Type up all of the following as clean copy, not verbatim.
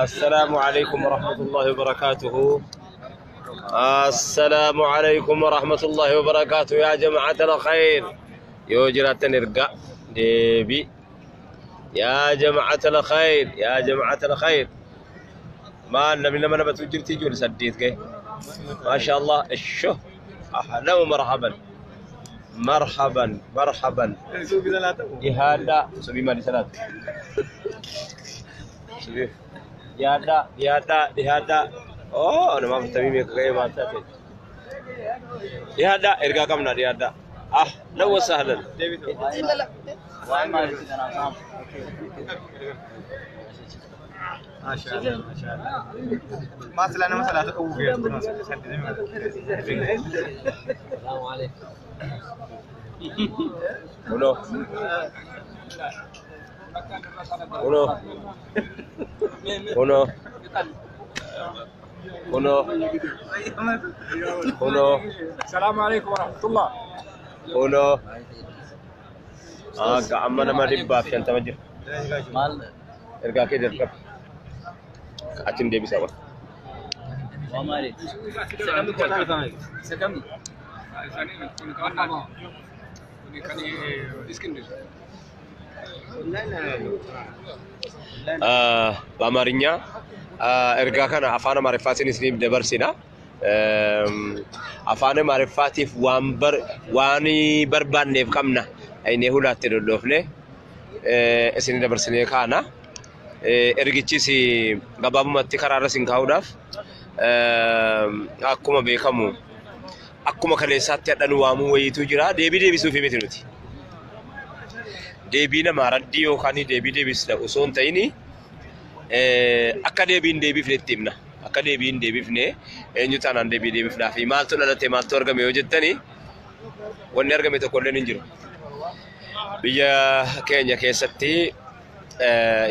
السلام عليكم ورحمة الله وبركاته. السلام عليكم ورحمة الله وبركاته يا جماعة الخير. يوجرات نرجع دبي يا جماعة الخير يا جماعة الخير. ما نبي لما نبتو جرتي جول سديت كي ما شاء الله الشو أهلا ومرحبا مرحبا مرحبا هذا سبي ما دسالات سبي هذا أنا ما بتبي ميكري ما تأتي هذا إرجع كم نادي هذا لو سهلا ما شاء الله ما شاء الله ما سلنا مثلا تقوي السلام عليكم uno uno uno uno uno السلام عليكم ورحمة الله uno كأمنا ما دباب شنطة مجر مال إرجع كده ركب أتم دي بسوا وماري سكمي በአማርኛ እርጋ ከና አፋነ ማሪፋቲን ስሊም ደበርሲና አፋነ ማሪፋቲፍ ዋንበር ዋኒ በርባኔፍ ከምና አይኔ ሁላት ደዶፍኔ እስኒ ደበርሲኔ ካና ergichis gabaabumatti karaarrasin kaa'uudhaaf akkuma beekamu akkuma kaleessaatti hadhan waamuu wayiitu jira deebii deebisuuf miti nuti deebii nama raddii yookaan deebii deebisna osoo hin ta'in akka deebiin deebifne itti himna akka deebiin deebifne eenyu taanaan deebii deebifnaa fi maaltu dhalate maaltu argame yoo jettani wanni argame tokko illee hin jiru biyya keenya keessatti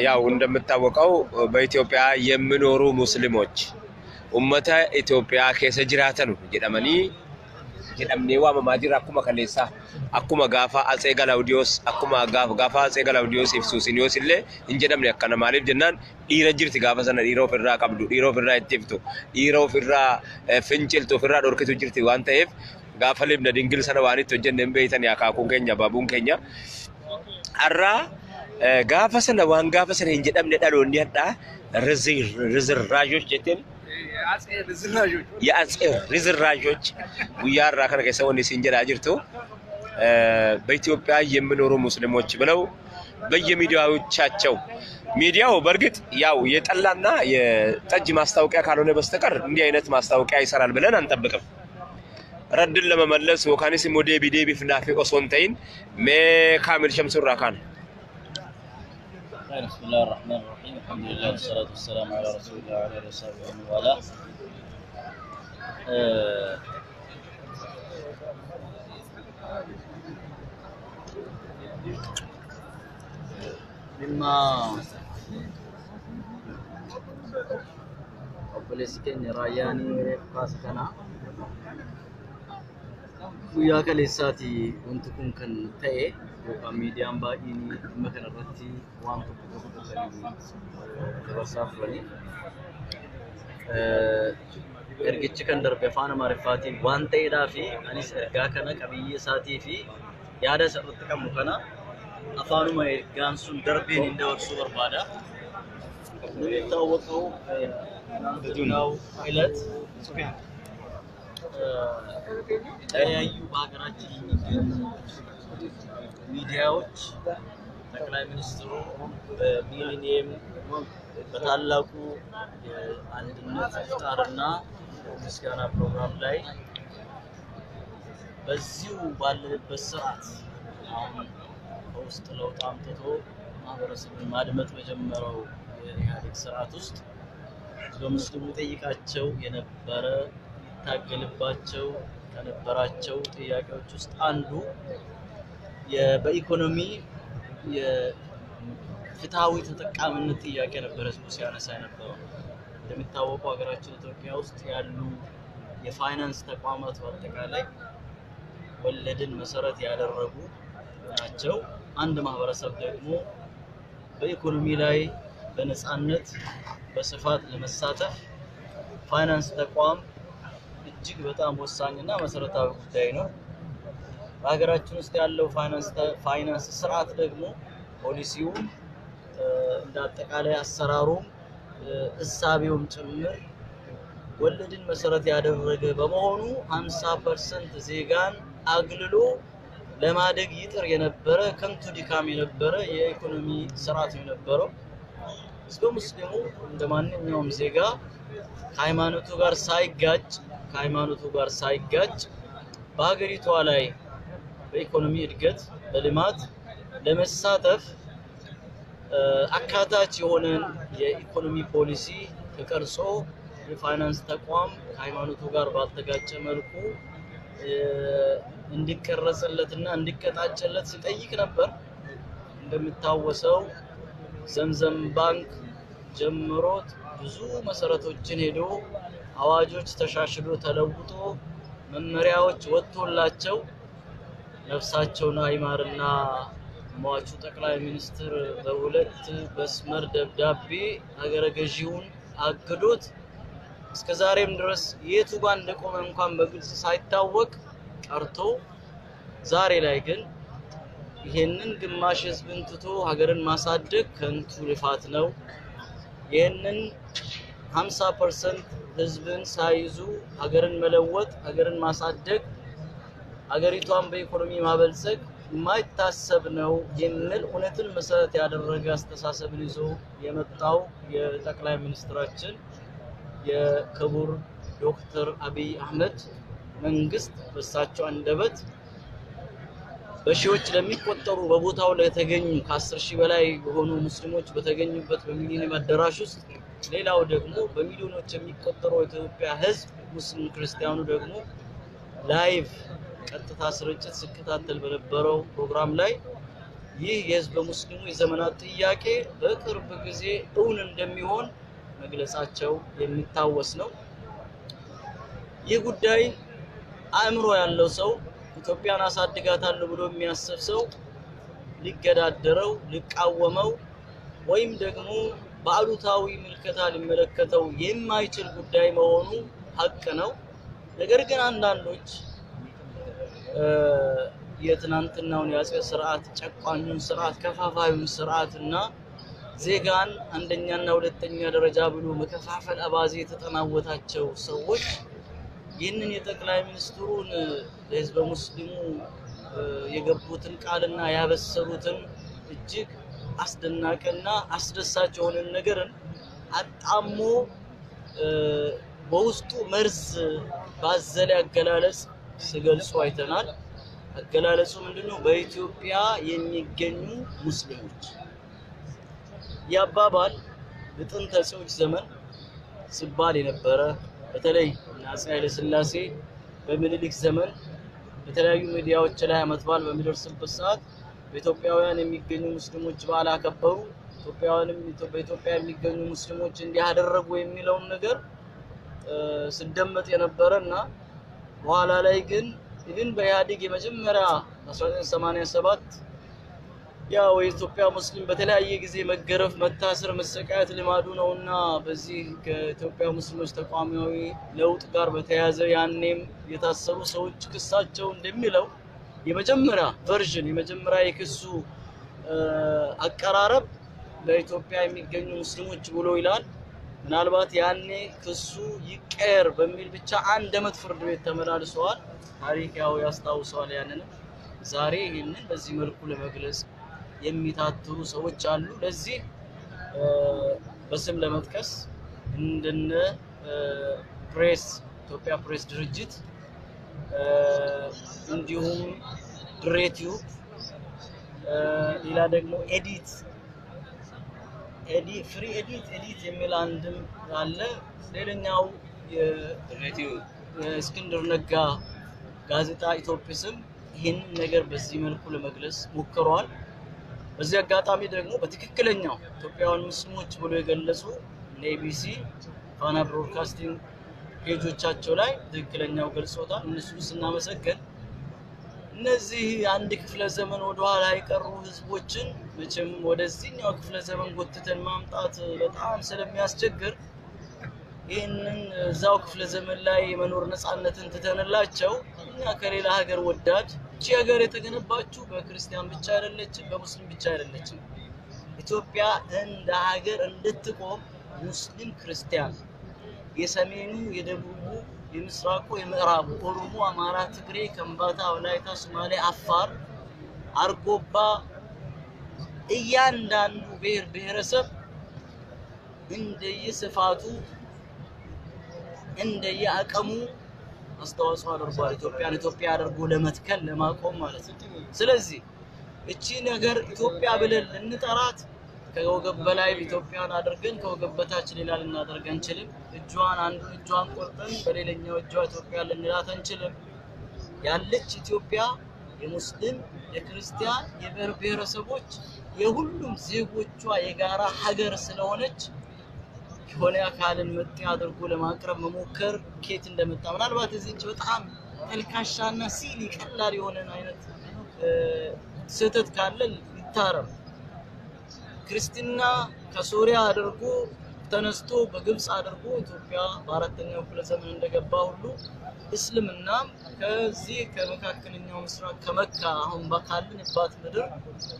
ያው እንደምታወቀው በኢትዮጵያ የሚኖሩ ሙስሊሞች ኡመታ ኢትዮጵያ ከሰጅራተኑ ጀደምኔ ዋማማ ጅራ አኩማ ከሌሳ አኩማ ጋፋ አጼ ገላውዲዮስ አኩማ ጋፋ አጼ ገላውዲዮስ ኢፍሱሲኒዮስ ኢለ እንጀደምኔ አከና ማሊፍ ጀናን ዲረ ጅርቲ ጋፋ ሰነ ዲሮ ፍራ ቀብዱ ዲሮ ፍራ ኢትፍቱ ዲሮ ፍራ ፍንጭልቱ ፍራ ዶርከቱ ጅርቲ ዋንታይፍ ጋፋ ለብነ ድንግል ሰነ ዋኒት ወጀነን በይተን ያካኩን ከኛ ባቡን ከኛ አራ gaafa sana waan gaafa sana hin jedhamne dhaloonni hadda rizirraajoች jetten የአጼ rizirraaጆች ጉያራ ከነ ከሰውን ሲንጀራ ጅርቱ በኢትዮጵያ የሚኖሩ ሙስሊሞች ብለው በየሚዲያዎቻቸው ሚዲያው በርግጥ ያው የጠላና የጠጅ ማስታወቂያ ካልሆነ በስተቀር እንዲህ አይነት ማስታወቂያ ይሰራል ብለን አንጠብቅም ረድን ለመመለስ ወካኒስ ሞዴቢ ዴቢ ፍናፊ ኦሶንተይን ካሚል ሸምሱራ ካን بسم الله الرحمن الرحيم الحمد لله والصلاة والسلام على رسول الله وعلى آله وصحبه ومن والاه مما أبليسكين راياني قاسكنا ويا كليساتي وانتكم كان تأي وكميديان باقيني مكان الرتي وانتكم كبرسافرني ergichi kan darbe faana maarifaatiin waan ta'eedhaa fi anis ergaa kana qabiyyee isaatii fi yaada isarratti qabu kana afaanuma ergaan sun darbeen hin dabarsuu barbaada. እንደሚታወቀው በጁናው ዕለት የተለያዩ በሀገራችን የሚገኙ ሚዲያዎች ጠቅላይ ሚኒስትሩ በሚሊኒየም በታላቁ የአንድነት ፍጣርና ምስጋና ፕሮግራም ላይ በዚሁ ባለበት ሰዓት አሁን በውስጥ ለውጥ አምጥቶ ማህበረሰቡን ማድመጥ በጀመረው የኢህአዴግ ስርዓት ውስጥ በሙስሊሙ ጠይቃቸው የነበረ ይታገልባቸው ከነበራቸው ጥያቄዎች ውስጥ አንዱ በኢኮኖሚ የፍትሃዊ ተጠቃሚነት ጥያቄ ነበር ህዝቡ ሲያነሳ የነበረው። እንደሚታወቀው ሀገራችን ኢትዮጵያ ውስጥ ያሉ የፋይናንስ ተቋማት በአጠቃላይ ወለድን መሰረት ያደረጉ ያላቸው አንድ ማህበረሰብ ደግሞ በኢኮኖሚ ላይ በነፃነት በስፋት ለመሳተፍ ፋይናንስ ተቋም እጅግ በጣም ወሳኝና መሰረታዊ ጉዳይ ነው። በሀገራችን ውስጥ ያለው ፋይናንስ ስርዓት ደግሞ ፖሊሲው እንደ አጠቃላይ አሰራሩም እሳቤውም ጭምር ወለድን መሰረት ያደረገ በመሆኑ 50% ዜጋን አግልሎ ለማደግ ይጥር የነበረ ከንቱ ድካም የነበረ የኢኮኖሚ ስርዓት የነበረው ህዝበ ሙስሊሙ እንደማንኛውም ዜጋ ከሃይማኖቱ ጋር ሳይጋጭ በሀገሪቷ ላይ በኢኮኖሚ እድገት በልማት ለመሳተፍ አካታች የሆነን የኢኮኖሚ ፖሊሲ ተቀርጾ የፋይናንስ ተቋም ከሃይማኖቱ ጋር ባልተጋጨ መልኩ እንዲቀረጽለትና እንዲቀጣጨለት ሲጠይቅ ነበር። እንደምታወሰው ዘምዘም ባንክ ጀምሮት ብዙ መሰረቶችን ሄዶ አዋጆች ተሻሽሎ ተለውጦ መመሪያዎች ወጥቶላቸው ነፍሳቸውን አይማርና ሟቹ ጠቅላይ ሚኒስትር በሁለት መስመር ደብዳቤ ሀገረ ገዢውን አግዶት እስከዛሬም ድረስ የቱ ጋር እንደቆመ እንኳን በግልጽ ሳይታወቅ ቀርቶ ዛሬ ላይ ግን ይሄንን ግማሽ ህዝብን ትቶ ሀገርን ማሳደግ ከንቱ ልፋት ነው። ይሄንን 50% ህዝብን ሳይዙ ሀገርን መለወጥ ሀገርን ማሳደግ ሀገሪቷን በኢኮኖሚ ማበልጸግ የማይታሰብ ነው የሚል እውነትን መሰረት ያደረገ አስተሳሰብን ይዞ የመጣው የጠቅላይ ሚኒስትራችን የክቡር ዶክተር አብይ አህመድ መንግስት በሳቸው አንደበት በሺዎች ለሚቆጠሩ በቦታው ላይ ተገኙ ከ10,000 በላይ የሆኑ ሙስሊሞች በተገኙበት በሚሊኒየም አዳራሽ ውስጥ ሌላው ደግሞ በሚሊዮኖች የሚቆጠሩ የኢትዮጵያ ህዝብ ሙስሊም ክርስቲያኑ ደግሞ ላይቭ ቀጥታ ስርጭት ሲከታተል በነበረው ፕሮግራም ላይ ይህ የህዝብ ሙስሊሙ የዘመናት ጥያቄ በቅርብ ጊዜ እውን እንደሚሆን መግለጻቸው የሚታወስ ነው። ይህ ጉዳይ አእምሮ ያለው ሰው ኢትዮጵያን አሳድጋታለሁ ብሎ የሚያስብ ሰው ሊገዳደረው ሊቃወመው ወይም ደግሞ በአሉታዊ ምልከታ ሊመለከተው የማይችል ጉዳይ መሆኑ ሀቅ ነው። ነገር ግን አንዳንዶች የትናንትናውን ያጼ ስርዓት ጨቋኙን ስርዓት ከፋፋዩን ስርዓትና ዜጋን አንደኛና ሁለተኛ ደረጃ ብሎ መከፋፈል አባዜ የተጠናወታቸው ሰዎች ይህንን የጠቅላይ ሚኒስትሩን ለህዝበ ሙስሊሙ የገቡትን ቃልና ያበሰሩትን እጅግ አስደናቂና አስደሳች የሆነ ነገርን አጣሞ በውስጡ መርዝ ባዘለ አገላለጽ ሲገልጹ አይተናል። አገላለጹ ምንድነው? በኢትዮጵያ የሚገኙ ሙስሊሞች ያባባል በጥንተ ሰዎች ዘመን ሲባል የነበረ በተለይ አፄ ኃይለ ሥላሴ በምኒልክ ዘመን በተለያዩ ሚዲያዎች ላይ አመት በዓል በሚደርስበት ሰዓት በኢትዮጵያውያን የሚገኙ ሙስሊሞች በዓል አከበሩ፣ ኢትዮጵያውያንም በኢትዮጵያ የሚገኙ ሙስሊሞች እንዲያደርጉ የሚለው ነገር ሲደመጥ የነበረና በኋላ ላይ ግን ኢቭን በኢህአዴግ የመጀመሪያ 1987 ያው የኢትዮጵያ ሙስሊም በተለያየ ጊዜ መገረፍ መታሰር መሰቃየት ልማዱ ነውና በዚህ ከኢትዮጵያ ሙስሊሞች ተቋማዊ ለውጥ ጋር በተያያዘ ያኔም የታሰሩ ሰዎች ክሳቸው እንደሚለው የመጀመሪያ ቨርዥን የመጀመሪያ የክሱ አቀራረብ በኢትዮጵያ የሚገኙ ሙስሊሞች ብሎ ይላል። ምናልባት ያኔ ክሱ ይቀር በሚል ብቻ አንድ አመት ፍርድ ቤት ተመላልሰዋል። ታሪክ ያው ያስታውሰዋል። ያንን ዛሬ ይሄንን በዚህ መልኩ ለመግለጽ የሚታትሩ ሰዎች አሉ። ለዚህ በስም ለመጥቀስ እንደነ ፕሬስ ኢትዮጵያ ፕሬስ ድርጅት እንዲሁም ድሬቲዩብ ሌላ ደግሞ ፍሪ ኤዲት የሚል አንድም አለ። ሌላኛው የድሬቲዩብ እስክንድር ነጋ ጋዜጣ ኢትዮጲስም ይሄን ነገር በዚህ መልኩ ለመግለጽ ሞክረዋል። በዚህ አጋጣሚ ደግሞ በትክክለኛው ኢትዮጵያውያን ሙስሊሞች ብሎ የገለጹ ኤቢሲ ፋና ብሮድካስቲንግ ፔጆቻቸው ላይ ትክክለኛው ገልጾታል። እነሱ ስናመሰግን እነዚህ አንድ ክፍለ ዘመን ወደ ኋላ የቀሩ ህዝቦችን መቼም ወደዚህኛው ክፍለ ዘመን ጎትተን ማምጣት በጣም ስለሚያስቸግር ይሄንን እዛው ክፍለ ዘመን ላይ የመኖር ነፃነትን ትተንላቸው እኛ ከሌላ ሀገር ወዳድ እቺ ሀገር የተገነባችው በክርስቲያን ብቻ አይደለችም በሙስሊም ብቻ አይደለችም ኢትዮጵያ እንደ ሀገር እንድትቆም ሙስሊም ክርስቲያን የሰሜኑ የደቡቡ የምስራቁ የምዕራቡ ኦሮሞ አማራ ትግሬ ከምባታ ወላይታ ሶማሌ አፋር አርጎባ እያንዳንዱ ብሔረሰብ እንደየስፋቱ እንደየአቅሙ አስተዋጽኦ አድርጓል ኢትዮጵያ አድርጎ ለመትከል ለማቆም ማለት ነው ስለዚህ እቺ ነገር ኢትዮጵያ ብለን ልንጠራት ከወገብ በላይ ኢትዮጵያን አድርገን ከወገብ በታች ሌላ ልናደርግ አንችልም እጇን ቆርጠን በሌላኛው እጇ ኢትዮጵያ ልንላት አንችልም ያለች ኢትዮጵያ የሙስሊም የክርስቲያን የብሔረሰቦች የሁሉም ዜጎቿ የጋራ ሀገር ስለሆነች ሆነ አካልን መጥቶ አድርጎ ለማቅረብ መሞከር ኬት እንደመጣ ምናልባት እዚህች በጣም ተልካሻና ሲሊ ቀላል የሆነ አይነት ስህተት ካለ ይታረም ክርስቲና ከሶሪያ አድርጎ ተነስቶ በግብጽ አድርጎ ኢትዮጵያ በአራተኛው ክፍለ ዘመን እንደገባ ሁሉ እስልምና ከዚህ ከመካከለኛው ምስራቅ ከመካ አሁን በካልንባት ምድር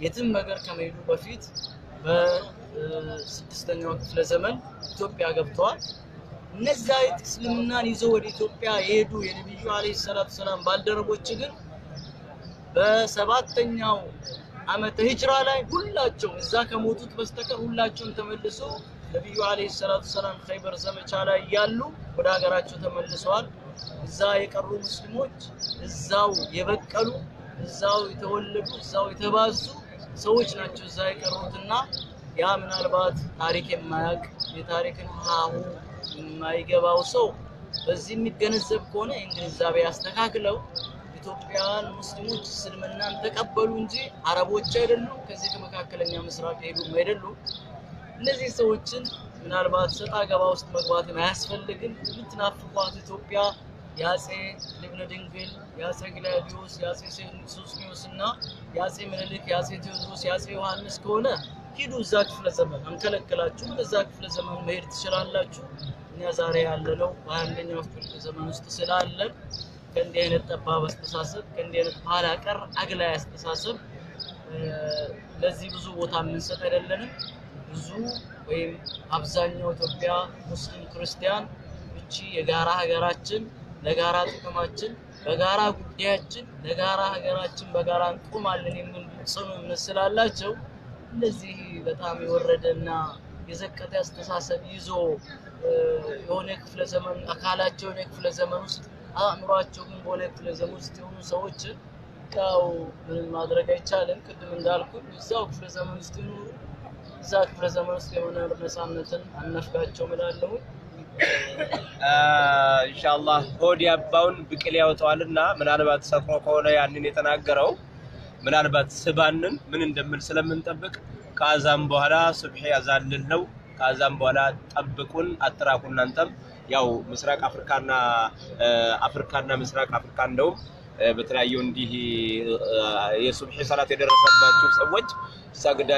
የትም ነገር ከመሄዱ በፊት በስድስተኛው ክፍለ ዘመን ኢትዮጵያ ገብቷል እነዚያ እስልምናን ይዘው ወደ ኢትዮጵያ የሄዱ የነብዩ አለይሂ ሰላቱ ሰላም ባልደረቦች ግን በሰባተኛው ዓመተ ሂጅራ ላይ ሁላቸው እዛ ከሞቱት በስተቀር ሁላቸውም ተመልሶ ነብዩ አለይሂ ሰላቱ ሰላም ኸይበር ዘመቻ ላይ ያሉ ወደ ሀገራቸው ተመልሰዋል እዛ የቀሩ ሙስሊሞች እዛው የበቀሉ እዛው የተወለዱ እዛው የተባዙ ሰዎች ናቸው እዛ የቀሩትና ያ ምናልባት ታሪክ የማያውቅ የታሪክን ሀሁ የማይገባው ሰው በዚህ የሚገነዘብ ከሆነ እንግሊዛቤ ያስተካክለው ኢትዮጵያን ሙስሊሞች እስልምናን ተቀበሉ እንጂ አረቦች አይደሉም ከዚህ ከመካከለኛ ምስራቅ ሄዱም አይደሉም እነዚህ ሰዎችን ምናልባት ሰጣ ገባ ውስጥ መግባት የማያስፈልግም ልትናፍቋት ኢትዮጵያ ያጼ ልብነ ድንግል ያጼ ግላዲዮስ ያጼ ሶስኒዮስና ያጼ ምኒልክ ያጼ ቴዎድሮስ ያጼ ዮሐንስ ከሆነ ሂዱ እዛ ክፍለ ዘመን አንከለከላችሁ እዛ ክፍለ ዘመን መሄድ ትችላላችሁ እኛ ዛሬ ያለነው በአንደኛው ክፍለ ዘመን ውስጥ ስላለን ከእንዲህ አይነት ጠባብ አስተሳሰብ ከእንዲህ አይነት ኋላ ቀር አግላይ አስተሳሰብ ለዚህ ብዙ ቦታ የምንሰጥ አይደለንም ብዙ ወይም አብዛኛው ኢትዮጵያ ሙስሊም ክርስቲያን እቺ የጋራ ሀገራችን ለጋራ ጥቅማችን በጋራ ጉዳያችን ለጋራ ሀገራችን በጋራ እንቆማለን የሚል ጽኑ እምነት ስላላቸው እነዚህ በጣም የወረደና የዘቀጠ አስተሳሰብ ይዞ የሆነ ክፍለ ዘመን አካላቸው የሆነ ክፍለ ዘመን ውስጥ አእምሯቸው ግን በሆነ ክፍለ ዘመን ውስጥ የሆኑ ሰዎች ያው ምንም ማድረግ አይቻልም ቅድም እንዳልኩት እዛው ክፍለ ዘመን ውስጥ ይኖሩ እዛ ክፍለ ዘመን ውስጥ የሆነ ነፃነትን አነፍጋቸው ምናለው ኢንሻአላህ ሆድ ያባውን ብቅል ያወጣዋልና ምናልባት ሰፍሮ ከሆነ ያንን የተናገረው ምናልባት ስባንን ምን እንደምል ስለምንጠብቅ ከአዛም በኋላ ሱብሂ ያዛልል ነው ከአዛም በኋላ ጠብቁን አጥራቁን እናንተም ያው ምስራቅ አፍሪካና ምስራቅ አፍሪካ እንደው በተለያዩ እንዲህ የሱብሂ ሰላት የደረሰባችሁ ሰዎች ሰግዳ